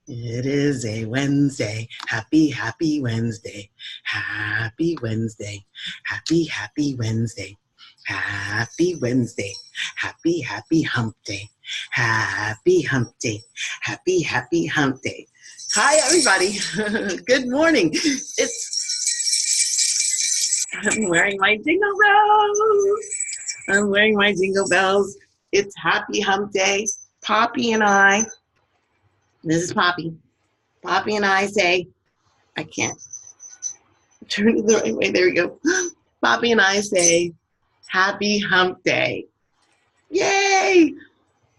It is a Wednesday. Happy, happy Wednesday. Happy Wednesday. Happy, happy Wednesday. Happy Wednesday. Happy, happy Hump Day. Happy Hump Day. Happy, happy Hump Day. Hi, everybody. Good morning. I'm wearing my jingle bells. I'm wearing my jingle bells. It's Happy Hump Day. Poppy and I, this is Poppy. Poppy and I say, I can't turn it the right way. There we go. Poppy and I say, Happy Hump Day. Yay!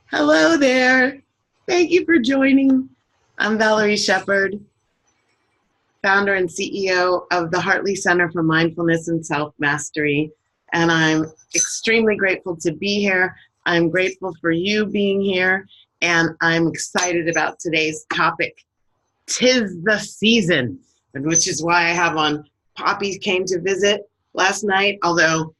Hello there. Thank you for joining. I'm Valerie Sheppard, founder and CEO of the Hartley Center for Mindfulness and Self-Mastery. And I'm extremely grateful to be here. I'm grateful for you being here. And I'm excited about today's topic. 'Tis the season, which is why I have on Poppy came to visit last night. Although,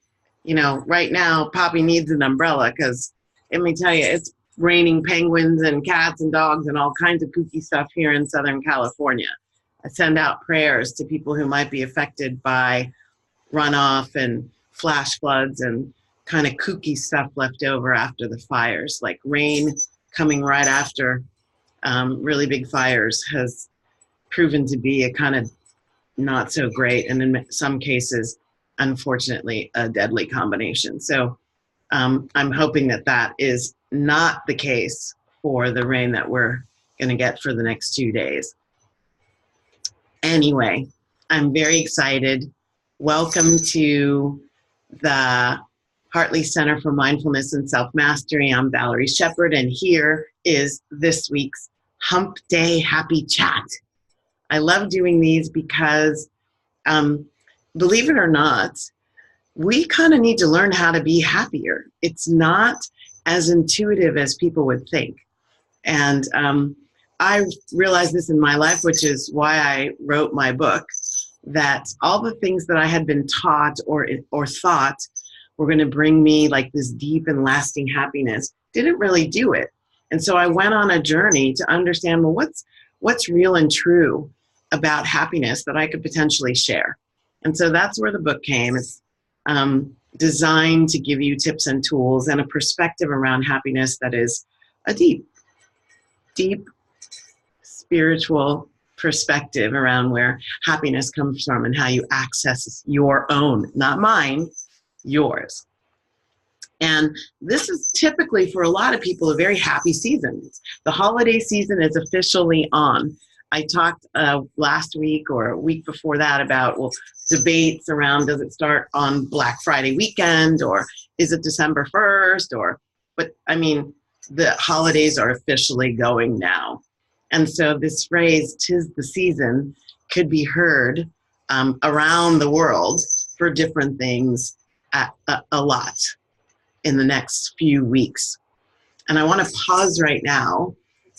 right now Poppy needs an umbrella because let me tell you, it's raining penguins and cats and dogs and all kinds of kooky stuff here in Southern California. I send out prayers to people who might be affected by runoff and flash floods and kind of kooky stuff left over after the fires, like rain coming right after really big fires has proven to be a kind of not so great, and in some cases, unfortunately, a deadly combination. So I'm hoping that that is not the case for the rain that we're going to get for the next 2 days. Anyway, I'm very excited. Welcome to the Hartley Center for Mindfulness and Self-Mastery. I'm Valerie Sheppard, and here is this week's Hump Day Happy Chat. I love doing these because, believe it or not, we kind of need to learn how to be happier. It's not as intuitive as people would think. And I realized this in my life, which is why I wrote my book, that all the things that I had been taught or thought were going to bring me like this deep and lasting happiness didn't really do it. And so I went on a journey to understand, well, what's real and true about happiness that I could potentially share. And so that's where the book came. It's designed to give you tips and tools and a perspective around happiness that is a deep spiritual perspective around where happiness comes from and how you access your own, not mine, yours. And this is typically for a lot of people a very happy season. The holiday season is officially on. I talked last week or a week before that about debates around, does it start on Black Friday weekend or is it December 1st? But I mean, the holidays are officially going now. And so this phrase, 'tis the season, could be heard around the world for different things a lot in the next few weeks. And I want to pause right now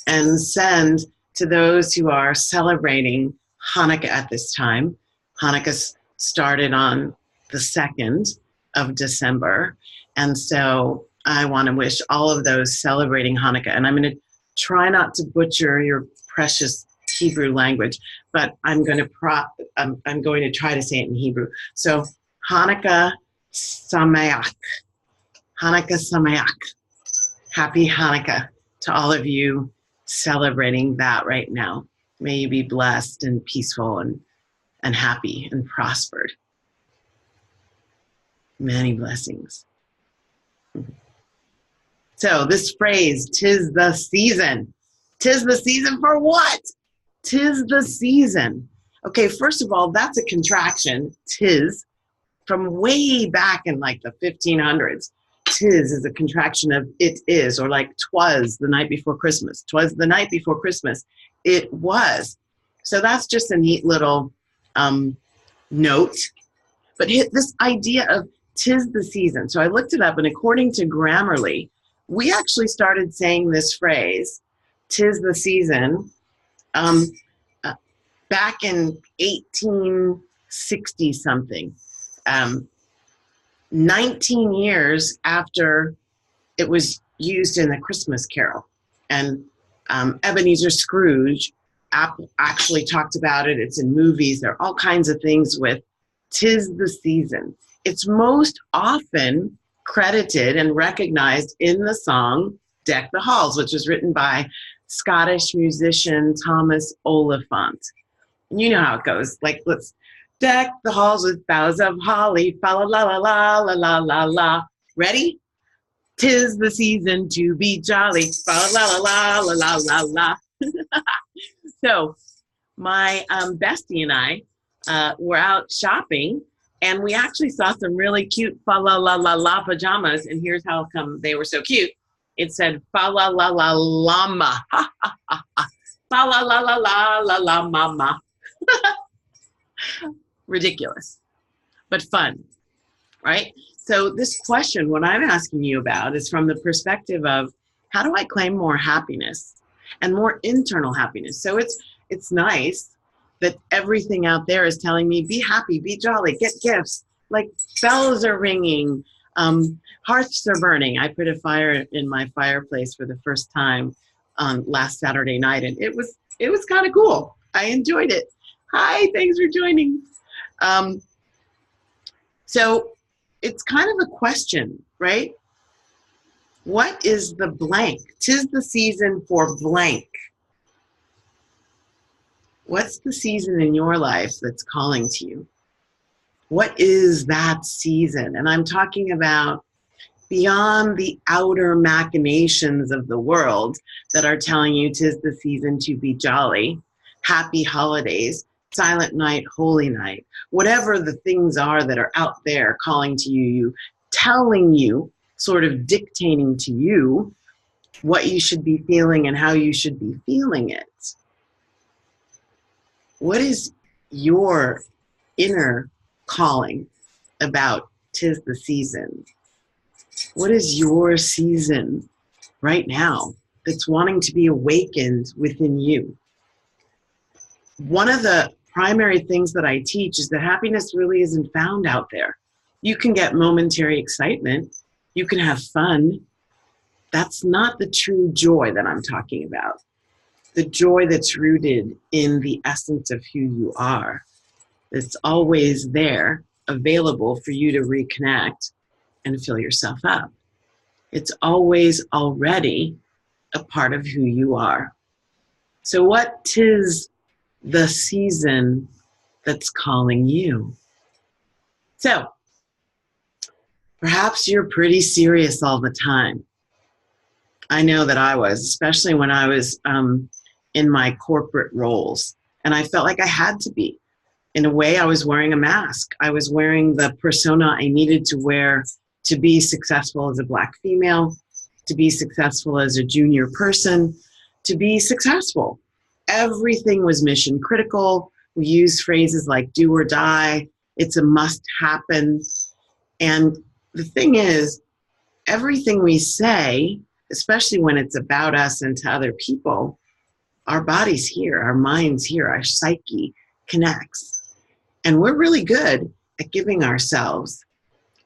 and send to those who are celebrating Hanukkah at this time. Hanukkah started on the 2nd of December. And so I want to wish all of those celebrating Hanukkah. And I'm going to try not to butcher your precious Hebrew language, but I'm going to try to say it in Hebrew. So Hanukkah Sameach. Hanukkah Sameach. Happy Hanukkah to all of you celebrating that right now. May you be blessed and peaceful and happy and prospered. Many blessings. So this phrase, 'tis the season. 'Tis the season for what? 'Tis the season. Okay, first of all, that's a contraction, 'tis, from way back in like the 1500s. 'Tis is a contraction of it is, or like 'twas the night before Christmas. 'Twas the night before Christmas. It was. So that's just a neat little note. But this idea of 'tis the season. So I looked it up, and according to Grammarly, we actually started saying this phrase, 'tis the season, back in 1860 something. 19 years after it was used in the Christmas Carol. And Ebenezer Scrooge actually talked about it. It's in movies. There are all kinds of things with "'Tis the Season." It's most often credited and recognized in the song "Deck the Halls," which was written by Scottish musician Thomas Oliphant. You know how it goes. Like, let's deck the halls with boughs of holly, fa la la la la la la la. Ready? "'Tis the season to be jolly, fa la la la la la la la." So my bestie and I were out shopping, and we actually saw some really cute fa la la la la pajamas. And here's how come they were so cute. It said fa la la la llama, fa la la la la la la mama. Ridiculous, but fun, right? So this question, what I'm asking you about, is from the perspective of, how do I claim more happiness and more internal happiness? So it's nice that everything out there is telling me, be happy, be jolly, get gifts, like bells are ringing, hearths are burning. I put a fire in my fireplace for the first time on last Saturday night, and it was kind of cool. I enjoyed it. Hi, thanks for joining. So it's kind of a question, right? What is the blank? "'Tis the season for blank." What's the season in your life that's calling to you? What is that season? And I'm talking about beyond the outer machinations of the world that are telling you 'tis the season to be jolly, happy holidays, silent night, holy night, whatever the things are that are out there calling to you, telling you, sort of dictating to you what you should be feeling and how you should be feeling it. What is your inner calling about "'tis the season"? What is your season right now that's wanting to be awakened within you? One of the primary things that I teach is that happiness really isn't found out there. You can get momentary excitement. You can have fun. That's not the true joy that I'm talking about. The joy that's rooted in the essence of who you are. It's always there, available for you to reconnect and fill yourself up. It's always already a part of who you are. So what 'tis the season that's calling you? So perhaps you're pretty serious all the time. I know that I was, especially when I was in my corporate roles. And I felt like I had to be. In a way, I was wearing a mask. I was wearing the persona I needed to wear to be successful as a Black female, to be successful as a junior person, to be successful. Everything was mission critical. We use phrases like "do or die," "it's a must happen." And the thing is, everything we say, especially when it's about us and to other people, our body's here, our mind's here, our psyche connects. And we're really good at giving ourselves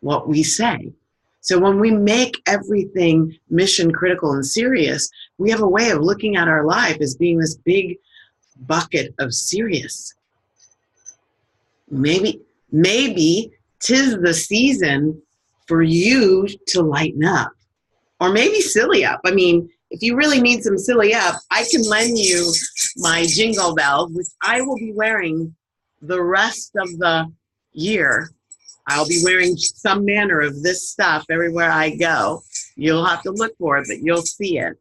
what we say. So when we make everything mission critical and serious, we have a way of looking at our life as being this big bucket of serious. Maybe 'tis the season for you to lighten up, or maybe silly up. I mean, if you really need some silly up, I can lend you my jingle bells, which I will be wearing the rest of the year. I'll be wearing some manner of this stuff everywhere I go. You'll have to look for it, but you'll see it.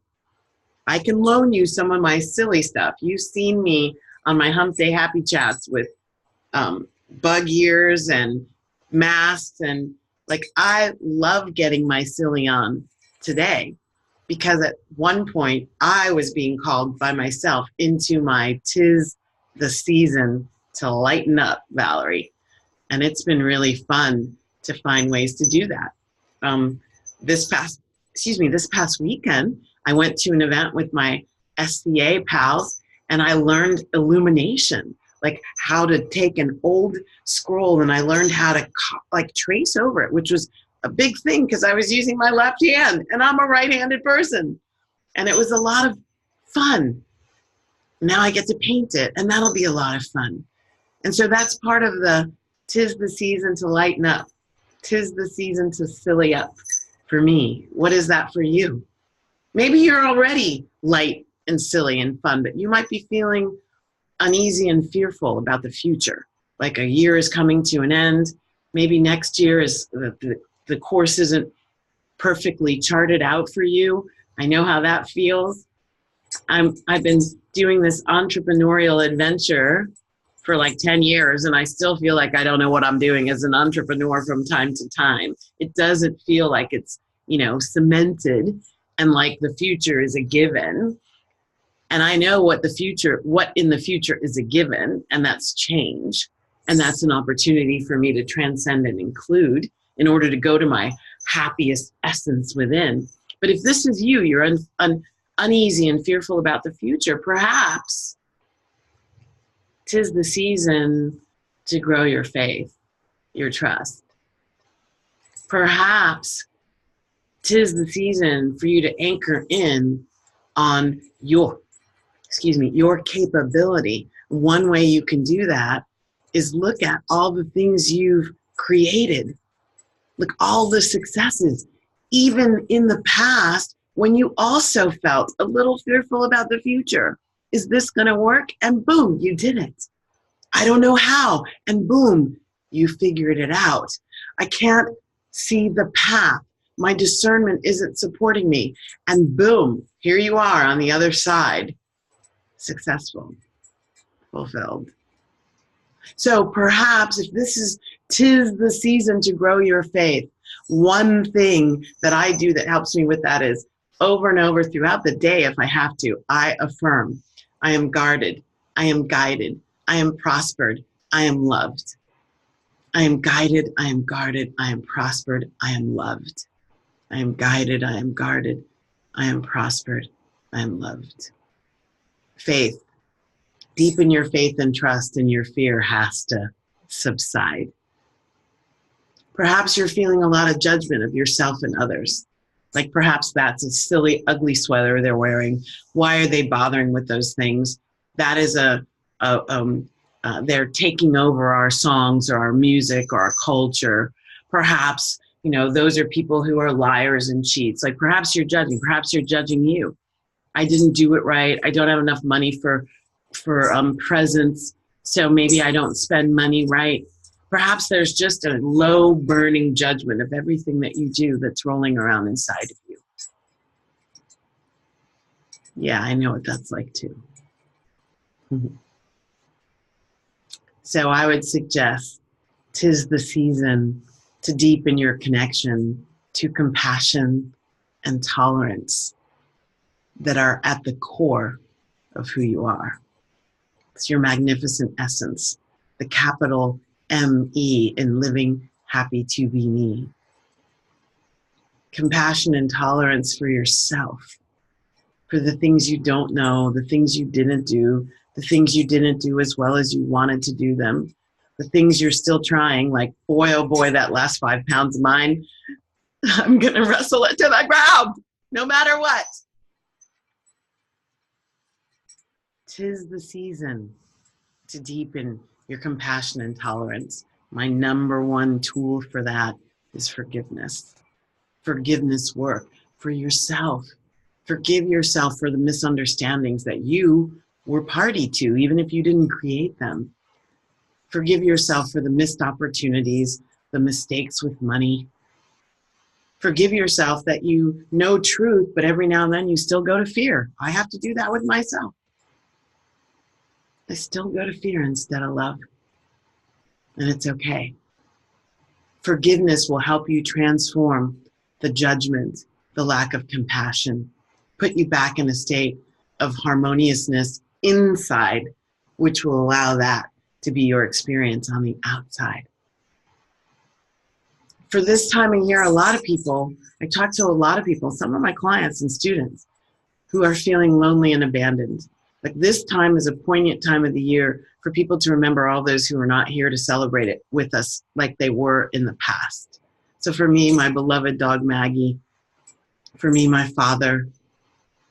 I can loan you some of my silly stuff. You've seen me on my Hump Day Happy Chats with bug ears and masks, and like, I love getting my silly on today, because at one point I was being called by myself into my "'tis the season to lighten up" Valerie. And it's been really fun to find ways to do that. This past weekend, I went to an event with my SCA pals, and I learned illumination, like how to take an old scroll, and I learned how to trace over it, which was a big thing because I was using my left hand and I'm a right-handed person. And it was a lot of fun. Now I get to paint it, and that'll be a lot of fun. And so that's part of the 'tis the season to lighten up. 'Tis the season to silly up for me. What is that for you? Maybe you're already light and silly and fun, but you might be feeling uneasy and fearful about the future. Like a year is coming to an end. Maybe next year is the course isn't perfectly charted out for you. I know how that feels. I've been doing this entrepreneurial adventure for like 10 years, and I still feel like I don't know what I'm doing as an entrepreneur from time to time. It doesn't feel like it's, cemented and like the future is a given. And I know what in the future is a given, and that's change. And that's an opportunity for me to transcend and include in order to go to my happiest essence within. But if this is you, you're uneasy and fearful about the future, perhaps 'tis the season to grow your faith, your trust. Perhaps 'tis the season for you to anchor in on your capability. One way you can do that is look at all the things you've created. Look, all the successes, even in the past, when you also felt a little fearful about the future. Is this going to work? And boom, you did it. I don't know how. And boom, you figured it out. I can't see the path. My discernment isn't supporting me. And boom, here you are on the other side. Successful, fulfilled. So perhaps if 'tis the season to grow your faith, one thing that I do that helps me with that is over and over throughout the day, if I have to, I affirm, I am guarded, I am guided, I am prospered, I am loved. I am guided, I am guarded, I am prospered, I am loved. I am guided, I am guarded, I am prospered, I am loved. Faith. Deepen your faith and trust, and your fear has to subside. Perhaps you're feeling a lot of judgment of yourself and others. Like perhaps that's a silly, ugly sweater they're wearing. Why are they bothering with those things? That is they're taking over our songs or our music or our culture. Perhaps, those are people who are liars and cheats. Like perhaps you're judging you. I didn't do it right. I don't have enough money for presents, so maybe I don't spend money right. Perhaps there's just a low burning judgment of everything that you do that's rolling around inside of you. Yeah, I know what that's like too. So I would suggest 'tis the season to deepen your connection to compassion and tolerance that are at the core of who you are. It's your magnificent essence, the capital M-E in living happy to be me. Compassion and tolerance for yourself, for the things you don't know, the things you didn't do, the things you didn't do as well as you wanted to do them, the things you're still trying, like, boy, oh boy, that last 5 pounds of mine, I'm gonna wrestle it to the ground, no matter what. 'Tis the season to deepen your compassion and tolerance. My number one tool for that is forgiveness. Forgiveness work for yourself. Forgive yourself for the misunderstandings that you were party to, even if you didn't create them. Forgive yourself for the missed opportunities, the mistakes with money. Forgive yourself that you know truth, but every now and then you still go to fear. I have to do that with myself. I still go to fear instead of love. And it's okay. Forgiveness will help you transform the judgment, the lack of compassion, put you back in a state of harmoniousness inside, which will allow that to be your experience on the outside. For this time of year, I talk to a lot of people, some of my clients and students who are feeling lonely and abandoned. Like this time is a poignant time of the year for people to remember all those who are not here to celebrate it with us like they were in the past. So for me, my beloved dog Maggie, for me, my father,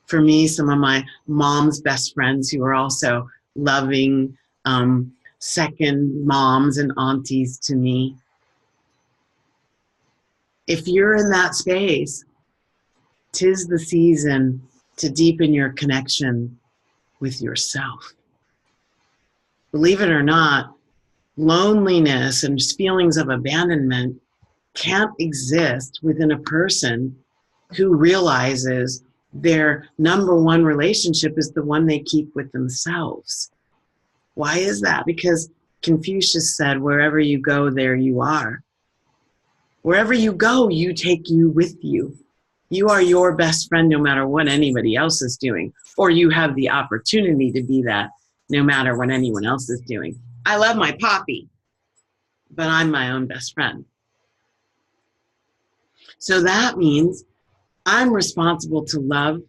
For me, some of my mom's best friends who are also loving second moms and aunties to me. If you're in that space, 'tis the season to deepen your connection with yourself. Believe it or not, loneliness and feelings of abandonment can't exist within a person who realizes their number one relationship is the one they keep with themselves. Why is that? Because Confucius said, wherever you go, there you are. Wherever you go, you take you with you. You are your best friend no matter what anybody else is doing, or you have the opportunity to be that no matter what anyone else is doing. I love my Poppy, but I'm my own best friend. So that means I'm responsible to love,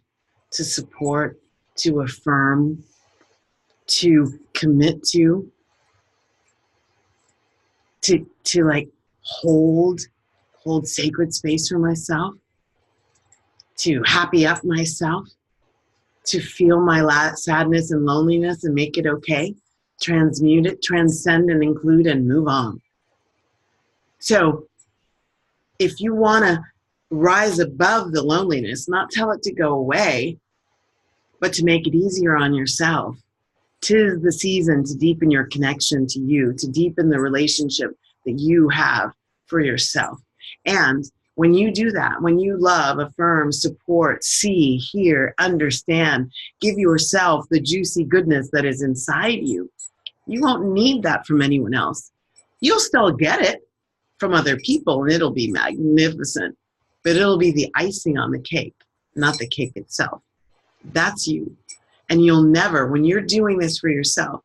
to support, to affirm, to commit to like hold sacred space for myself, to happy up myself, to feel my sadness and loneliness and make it okay, transmute it, transcend and include and move on. So if you want to rise above the loneliness, not tell it to go away, but to make it easier on yourself, 'tis the season to deepen your connection to you, to deepen the relationship that you have for yourself. And when you do that, when you love, affirm, support, see, hear, understand, give yourself the juicy goodness that is inside you, you won't need that from anyone else. You'll still get it from other people and it'll be magnificent, but it'll be the icing on the cake, not the cake itself. That's you. And you'll never, when you're doing this for yourself,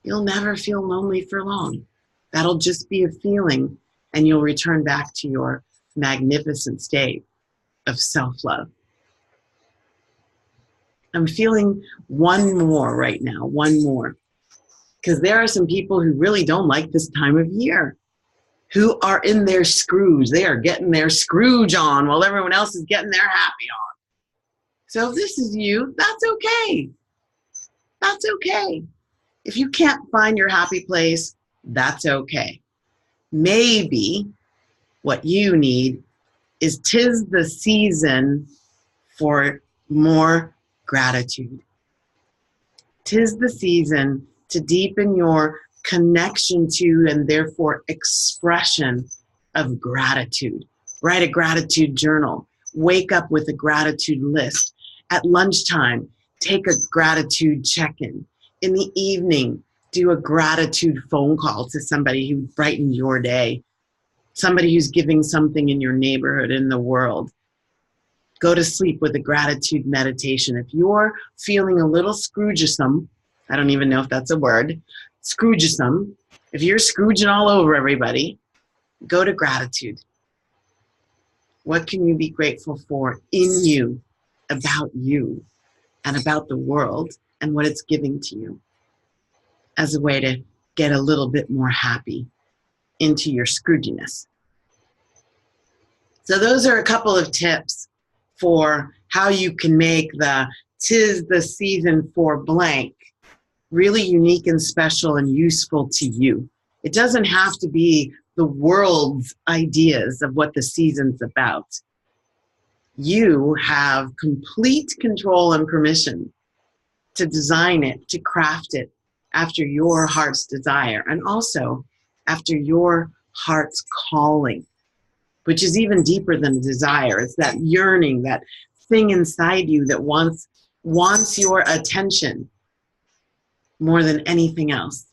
you'll never feel lonely for long. That'll just be a feeling and you'll return back to your magnificent state of self-love. I'm feeling one more right now, one more. Because there are some people who really don't like this time of year, who are in their Scrooge. They are getting their Scrooge on while everyone else is getting their happy on. So if this is you, that's okay. That's okay. If you can't find your happy place, that's okay. Maybe what you need is 'tis the season for more gratitude. 'Tis the season to deepen your connection to and therefore expression of gratitude. Write a gratitude journal. Wake up with a gratitude list. At lunchtime, take a gratitude check-in. In the evening, do a gratitude phone call to somebody who brightened your day, somebody who's giving something in your neighborhood, in the world. Go to sleep with a gratitude meditation. If you're feeling a little Scroogeism, I don't even know if that's a word, Scroogeism, if you're Scrooging all over everybody, go to gratitude. What can you be grateful for in you, about you, and about the world, and what it's giving to you, as a way to get a little bit more happy into your Scrooginess. So those are a couple of tips for how you can make the 'tis the season for blank really unique and special and useful to you. It doesn't have to be the world's ideas of what the season's about. You have complete control and permission to design it, to craft it after your heart's desire, and also after your heart's calling, which is even deeper than a desire. It's that yearning, that thing inside you that wants your attention more than anything else.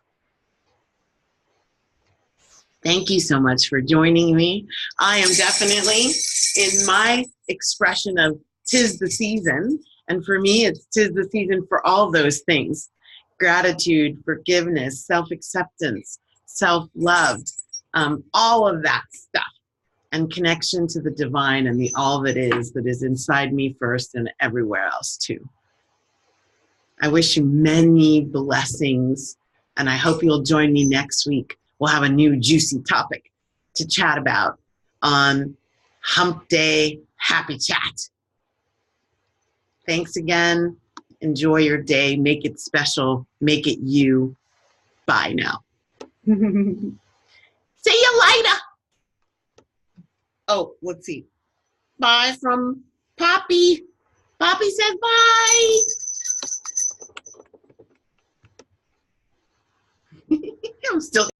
Thank you so much for joining me. I am definitely in my expression of 'tis the season. And for me, it's 'tis the season for all those things. Gratitude, forgiveness, self-acceptance, self-love, all of that stuff. And connection to the divine and the all that is inside me first and everywhere else too. I wish you many blessings, and I hope you'll join me next week. We'll have a new juicy topic to chat about on Hump Day Happy Chat. Thanks again. Enjoy your day. Make it special. Make it you. Bye now. See you later. Oh, let's see. Bye from Poppy. Poppy says bye. I'm still